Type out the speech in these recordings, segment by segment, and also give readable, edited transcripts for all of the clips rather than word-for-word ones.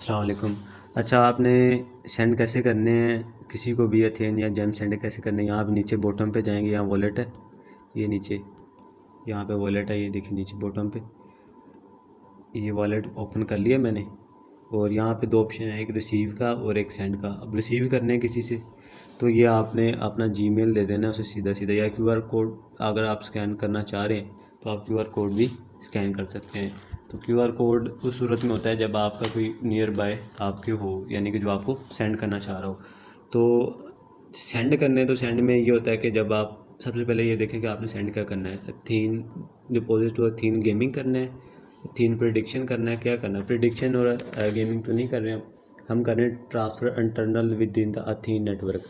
अस्सलाम वालेकुम। अच्छा, आपने सेंड कैसे करने हैं किसी को भी एथेन या जेम सेंड कैसे करने हैं? यहाँ आप नीचे बॉटम पे जाएंगे, यहाँ वॉलेट है, ये नीचे यहाँ पे वॉलेट है, ये देखिए नीचे बॉटम पे ये वॉलेट ओपन कर लिया मैंने। और यहाँ पे दो ऑप्शन है, एक रिसीव का और एक सेंड का। अब रिसीव करने हैं किसी से तो ये आपने अपना जीमेल दे देना उसे सीधा सीधा, या क्यूआर कोड अगर आप स्कैन करना चाह रहे हैं तो आप क्यूआर कोड भी स्कैन कर सकते हैं। तो क्यूआर कोड उस सूरत में होता है जब आपका कोई नियर बाय आपके हो, यानी कि जो आपको सेंड करना चाह रहा हो। तो सेंड करने तो सेंड में ये होता है कि जब आप सबसे पहले ये देखें कि आपने सेंड क्या करना है। थीन डिपॉजिट और थीन गेमिंग करना है, थीन प्रिडिक्शन करना है, क्या करना है। प्रिडिक्शन और गेमिंग तो नहीं कर रहे हैं, हम कर रहे हैं transfer internal within the Athene network,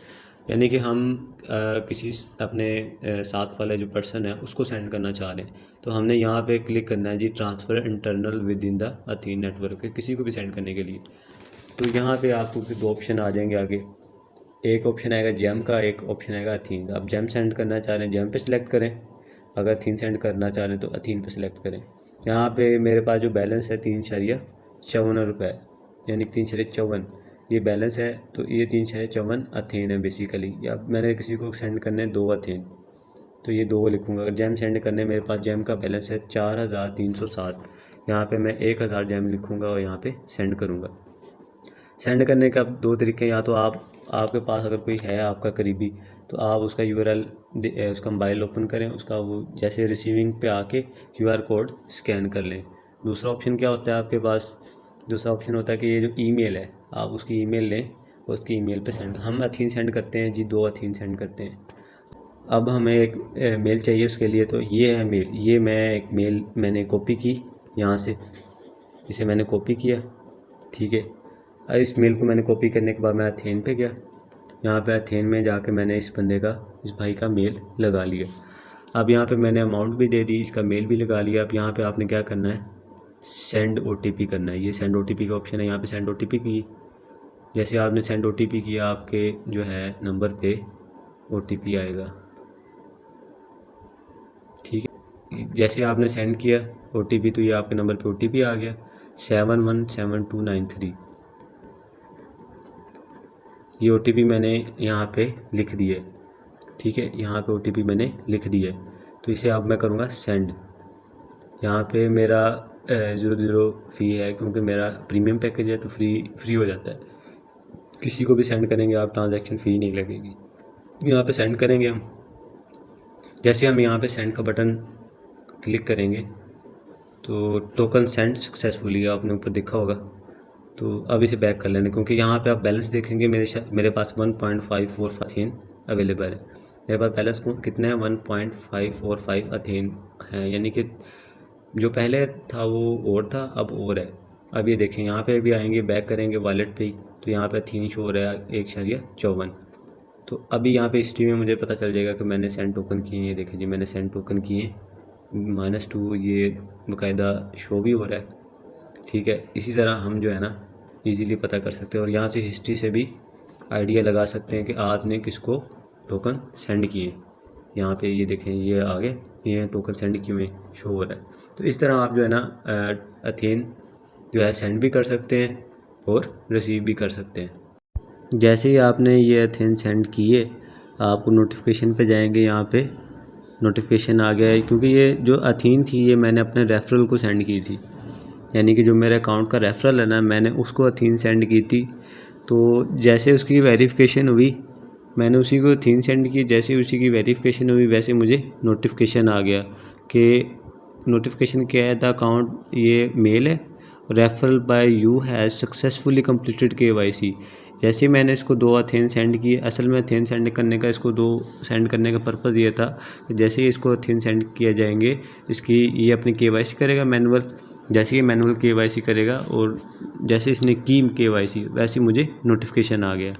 यानी कि हम किसी अपने साथ वाले जो पर्सन है उसको सेंड करना चाह रहे हैं। तो हमने यहाँ पे क्लिक करना है जी, transfer internal within the Athene network, किसी को भी सेंड करने के लिए। तो यहाँ पे आपको दो ऑप्शन आ जाएंगे आगे, एक ऑप्शन आएगा जेम का, एक ऑप्शन आएगा अथीन का। आप जेम सेंड करना चाह रहे हैं जेम पे सिलेक्ट करें, अगर अथीन सेंड करना चाह रहे हैं तो अथीन पे सिलेक्ट करें। यहाँ पे मेरे पास जो बैलेंस है 3.54 रुपये, यानी 3.54 ये बैलेंस है। तो ये 3.54 अथीन है बेसिकली। या मैंने किसी को सेंड करने 2 अथीन, तो ये 2 लिखूँगा। अगर जैम सेंड करने मेरे पास जैम का बैलेंस है 4,360, यहाँ पे मैं 1,000 जैम लिखूँगा और यहाँ पे सेंड करूँगा। सेंड करने का दो तरीके, या तो आपके पास अगर कोई है आपका करीबी तो आप उसका यूआरएल उसका मोबाइल ओपन करें, उसका वो जैसे रिसीविंग पे आके क्यूआर कोड स्कैन कर लें। दूसरा ऑप्शन क्या होता है आपके पास, दूसरा ऑप्शन होता है कि ये जो ईमेल है आप उसकी ईमेल लें और उसकी ईमेल पे सेंड, हम अथीन सेंड करते हैं जी, 2 अथीन सेंड करते हैं। अब हमें एक मेल चाहिए उसके लिए, तो ये है मेल, ये मैं एक मेल मैंने कॉपी की यहाँ से, इसे मैंने कॉपी किया, ठीक है। इस मेल को मैंने कॉपी करने के बाद मैं अथेन पे गया, यहाँ पे अथेन में जाके मैंने इस बंदे का, इस भाई का मेल लगा लिया। अब यहाँ पे मैंने अमाउंट भी दे दी, इसका मेल भी लगा लिया। अब यहाँ पे आपने क्या करना है, सेंड ओटीपी करना है। ये सेंड ओटीपी का ऑप्शन है, यहाँ पे सेंड ओटीपी की। जैसे आपने सेंड ओटीपी किया, आपके जो है नंबर पे ओटीपी आएगा, ठीक है। जैसे आपने सेंड किया ओटीपी, तो ये आपके नंबर पे ओटीपी आ गया 717293। ये ओटीपी मैंने यहाँ पे लिख दिया, ठीक है। यहाँ पे ओटीपी मैंने लिख दिया, तो इसे अब मैं करूँगा सेंड। यहाँ पे मेरा 0 फ़ी है, क्योंकि मेरा प्रीमियम पैकेज है तो फ्री हो जाता है। किसी को भी सेंड करेंगे आप ट्रांजैक्शन फ़ी नहीं लगेगी। यहाँ पे सेंड करेंगे हम, जैसे हम यहाँ पे सेंड का बटन क्लिक करेंगे तो टोकन सेंड सक्सेसफुली आपने ऊपर देखा होगा। तो अब इसे बैक कर लेना, क्योंकि यहाँ पे आप बैलेंस देखेंगे मेरे पास 1.545 अथेन अवेलेबल है। मेरे पास बैलेंस कितना है, 1.545 अथेन है, यानी कि जो पहले था वो और था, अब और है। अब ये देखें, यहाँ पे भी आएंगे, बैक करेंगे वॉलेट पे ही, तो यहाँ पे अथीन शो हो रहा है 1.54। तो अभी यहाँ पे हिस्ट्री में मुझे पता चल जाएगा कि मैंने सेंड टोकन किए हैं। ये देखें जी, मैंने सेंड टोकन किए -2, ये बाकायदा शो भी हो रहा है, ठीक है। इसी तरह हम जो है ना इजीली पता कर सकते हैं, और यहाँ से हिस्ट्री से भी आइडिया लगा सकते हैं कि आपने किसको टोकन सेंड किए। यहाँ पे ये देखें, ये आगे ये टोकन सेंड किए हुए शो हो रहा है। तो इस तरह आप जो है ना अथेन जो है सेंड भी कर सकते हैं और रिसीव भी कर सकते हैं। जैसे ही आपने ये अथेन सेंड किए, आपको नोटिफिकेशन पे जाएंगे, यहाँ पे नोटिफिकेशन आ गया है, क्योंकि ये जो अथीन थी ये मैंने अपने रेफरल को सेंड की थी, यानी कि जो मेरे अकाउंट का रेफरल है ना, मैंने उसको अथीन सेंड की थी। तो जैसे उसकी वेरिफिकेशन हुई, मैंने उसी को अथीन सेंड की। जैसे उसी की वेरिफिकेशन हुई वैसे मुझे नोटिफिकेशन आ गया कि नोटिफिकेशन क्या है, द अकाउंट, ये मेल है, referral by you has successfully completed KYC। जैसे मैंने इसको 2 अथेन सेंड किए, असल में अथेन सेंड करने का, इसको 2 सेंड करने का पर्पज़ ये था कि जैसे ही इसको अथेन सेंड किया जाएंगे, इसकी ये अपनी KYC करेगा मैनुअल। जैसे ही मैनुअल KYC करेगा और जैसे इसने की KYC, वैसे मुझे नोटिफिकेशन आ गया।